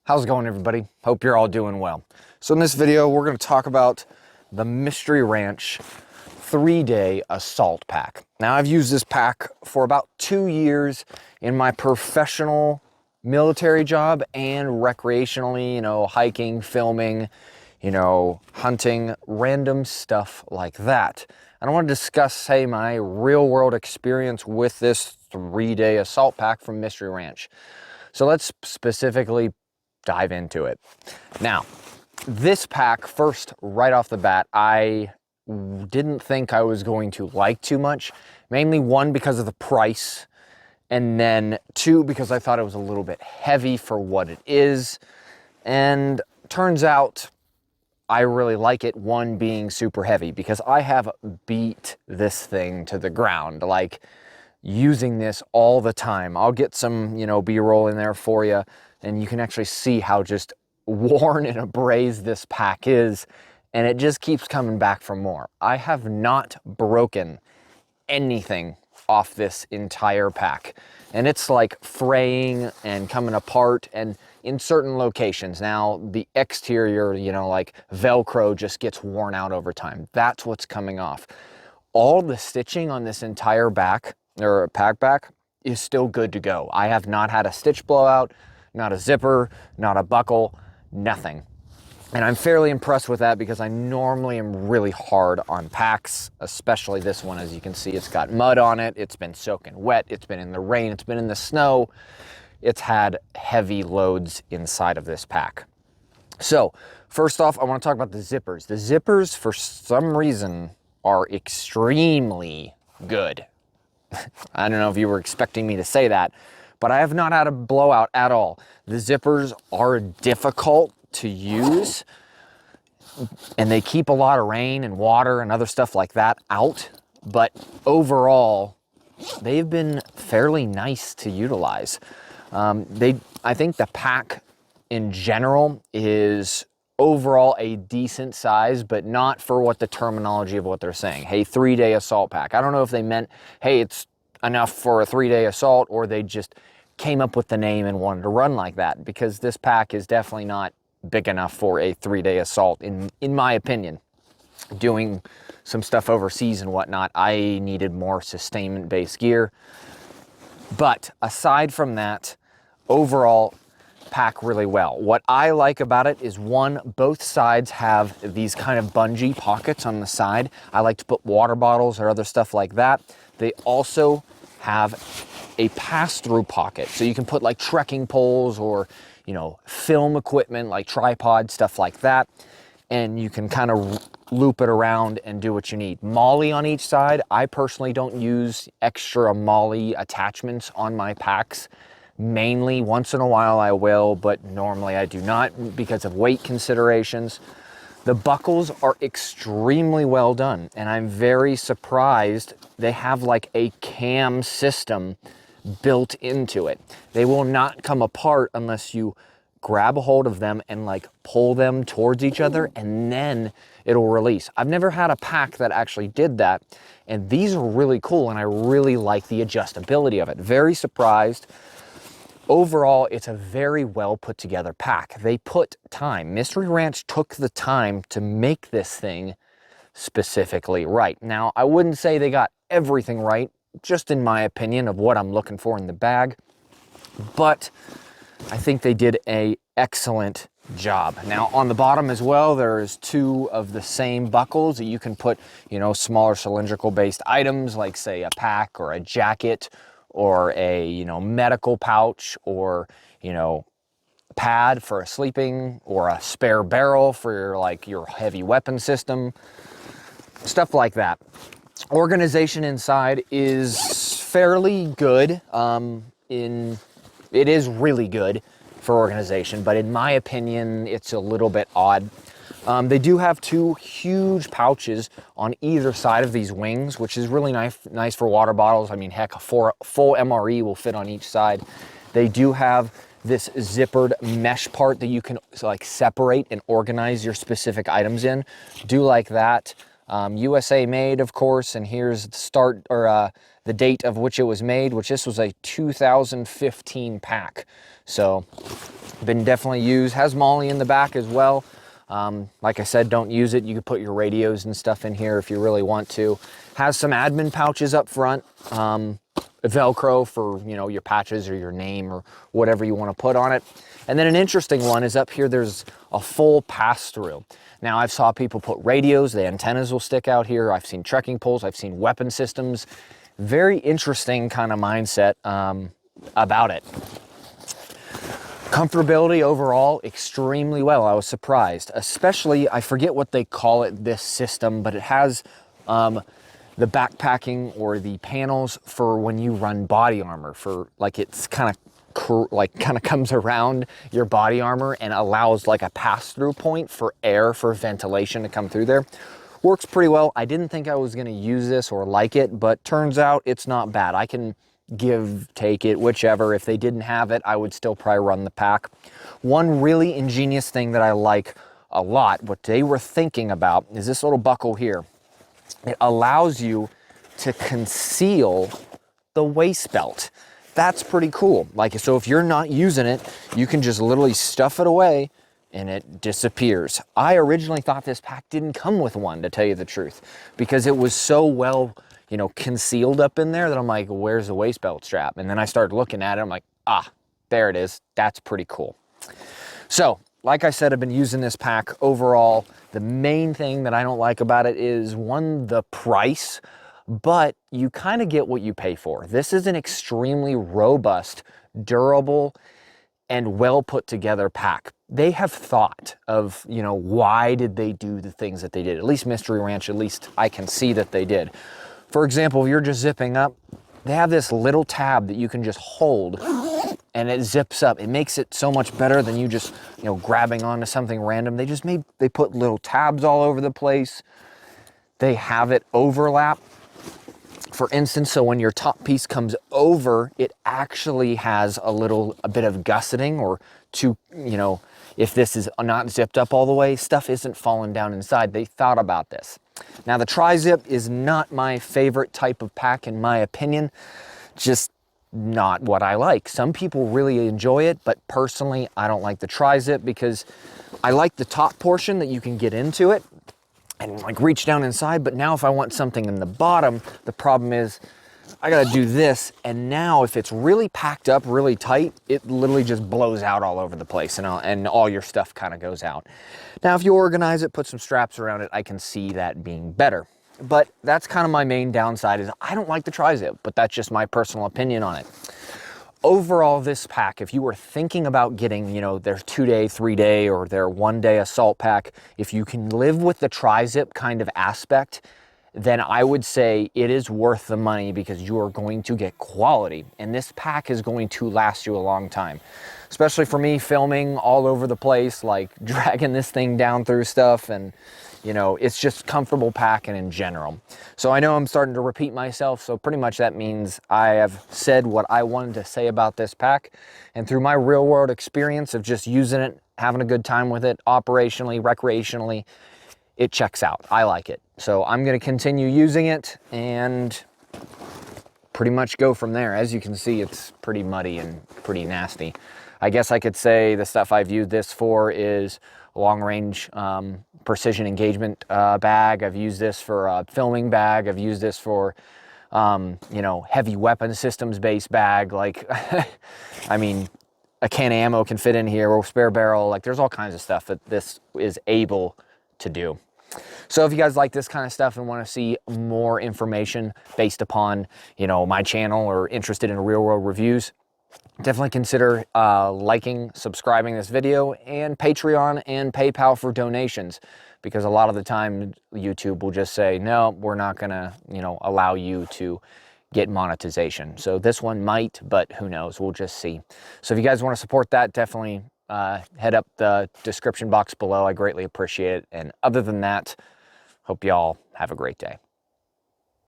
How's it going, everybody? Hope you're all doing well. So in this video, we're going to talk about the Mystery Ranch 3-day assault pack. Now, I've used this pack for about 2 years in my professional military job and recreationally, hiking, filming, hunting, random stuff like that. And I want to discuss, my real world experience with this 3-day assault pack from Mystery Ranch. So let's specifically dive into it. Now, this pack, first, right off the bat, I didn't think I was going to like too much. Mainly, one, because of the price, and then two, because I thought it was a little bit heavy for what it is. And turns out I really like it, one being super heavy, because I have beat this thing to the ground, like using this all the time. I'll get some, B-roll in there for you, and you can actually see how just worn and abrased this pack is, and it just keeps coming back for more. I have not broken anything off this entire pack, and it's like fraying and coming apart, and in certain locations. Now, the exterior, like Velcro just gets worn out over time. That's what's coming off. All the stitching on this entire back, or pack back, is still good to go. I have not had a stitch blowout, not a zipper, not a buckle, nothing. And I'm fairly impressed with that because I normally am really hard on packs, especially this one. As you can see, it's got mud on it, it's been soaking wet, it's been in the rain, it's been in the snow. It's had heavy loads inside of this pack. So, first off, I want to talk about the zippers. The zippers, for some reason, are extremely good. I don't know if you were expecting me to say that, but I have not had a blowout at all. The zippers are difficult to use, and they keep a lot of rain and water and other stuff like that out, but overall, they've been fairly nice to utilize. I think the pack in general is overall a decent size, but not for what the terminology of what they're saying. Hey, 3-day assault pack. I don't know if they meant, hey, it's enough for a 3-day assault, or they just came up with the name and wanted to run like that, because this pack is definitely not big enough for a 3-day assault, in my opinion. Doing some stuff overseas and whatnot, I needed more sustainment-based gear. But aside from that, overall, pack really well. What I like about it is, one, both sides have these kind of bungee pockets on the side. I like to put water bottles or other stuff like that. They also have a pass-through pocket, so you can put like trekking poles or, film equipment like tripod, stuff like that, and you can kind of loop it around and do what you need. MOLLE on each side. I personally don't use extra MOLLE attachments on my packs. Mainly, once in a while I will, but normally I do not because of weight considerations. The buckles are extremely well done, and I'm very surprised they have like a cam system built into it. They will not come apart unless you grab a hold of them and like pull them towards each other, and then it'll release. I've never had a pack that actually did that, and these are really cool, and I really like the adjustability of it. Very surprised. Overall, it's a very well put together pack. They put time. Mystery Ranch took the time to make this thing specifically right. Now, I wouldn't say they got everything right, just in my opinion of what I'm looking for in the bag, but I think they did an excellent job. Now, on the bottom as well, there's 2 of the same buckles that you can put, smaller cylindrical based items, like say a pack or a jacket, or a, medical pouch, or, pad for a sleeping, or a spare barrel for your heavy weapon system, stuff like that. Organization inside is fairly good. It is really good for organization, but in my opinion, it's a little bit odd. They do have 2 huge pouches on either side of these wings, which is really nice for water bottles. I mean, heck, a full MRE will fit on each side. They do have this zippered mesh part that you can separate and organize your specific items in. Do like that. USA made, of course, and here's the start, or the date of which it was made, which this was a 2015 pack. So been definitely used. Has Molly in the back as well. Like I said, don't use it. You can put your radios and stuff in here if you really want to. Has some admin pouches up front. Velcro for, you know, your patches or your name or whatever you want to put on it. And then an interesting one is up here, there's a full pass-through. Now, I've saw people put radios, the antennas will stick out here. I've seen trekking poles, I've seen weapon systems. Very interesting kind of mindset about it. Comfortability overall, extremely well. I was surprised, especially, I forget what they call it, this system, but it has the backpacking or the panels for when you run body armor, for like, it's kind of comes around your body armor and allows like a pass-through point for air, for ventilation to come through there. Works pretty well. I didn't think I was going to use this or like it, but turns out it's not bad. I can take it, whichever. If they didn't have it, I would still probably run the pack. One really ingenious thing that I like a lot, what they were thinking about, is this little buckle here. It allows you to conceal the waist belt. That's pretty cool. Like, so if you're not using it, you can just literally stuff it away and it disappears. I originally thought this pack didn't come with one, to tell you the truth, because it was so well, you know, concealed up in there that I'm like, where's the waist belt strap? And then I started looking at it, I'm like, ah, there it is. That's pretty cool. So, like I said, I've been using this pack overall. The main thing that I don't like about it is, one, the price, but you kind of get what you pay for. This is an extremely robust, durable, and well put together pack. They have thought of, you know, why did they do the things that they did? At least Mystery Ranch, at least I can see that they did. For example, if you're just zipping up, they have this little tab that you can just hold and it zips up. It makes it so much better than you just, you know, grabbing onto something random. They put little tabs all over the place. They have it overlap. For instance, so when your top piece comes over, it actually has a bit of gusseting, or to, you know, if this is not zipped up all the way, stuff isn't falling down inside. They thought about this. Now, the tri-zip is not my favorite type of pack, in my opinion. Just not what I like. Some people really enjoy it, but personally, I don't like the tri-zip because I like the top portion that you can get into it and like reach down inside. But now if I want something in the bottom, the problem is I gotta do this. And now if it's really packed up really tight, it literally just blows out all over the place and all your stuff kind of goes out. Now, if you organize it, put some straps around it, I can see that being better. But that's kind of my main downside, is I don't like the tri-zip, but that's just my personal opinion on it. Overall, this pack, if you were thinking about getting, you know, their 2-day, 3-day, or their 1-day assault pack, if you can live with the tri-zip kind of aspect, then I would say it is worth the money, because you are going to get quality. And this pack is going to last you a long time. Especially for me, filming all over the place, like dragging this thing down through stuff, and you know, it's just comfortable packing in general. So I know I'm starting to repeat myself, so pretty much that means I have said what I wanted to say about this pack. And through my real world experience of just using it, having a good time with it, operationally, recreationally, it checks out. I like it. So I'm gonna continue using it and pretty much go from there. As you can see, it's pretty muddy and pretty nasty. I guess I could say the stuff I've used this for is long range precision engagement bag. I've used this for a filming bag. I've used this for, you know, heavy weapon systems based bag. Like, I mean, a can of ammo can fit in here, or spare barrel. Like, there's all kinds of stuff that this is able to do. So if you guys like this kind of stuff and want to see more information based upon, you know, my channel, or interested in real world reviews, definitely consider liking, subscribing this video, and Patreon and PayPal for donations, because a lot of the time YouTube will just say, no, we're not gonna, you know, allow you to get monetization. So this one might, but who knows, we'll just see. So if you guys want to support that, definitely head up the description box below. I greatly appreciate it. And other than that, hope y'all have a great day.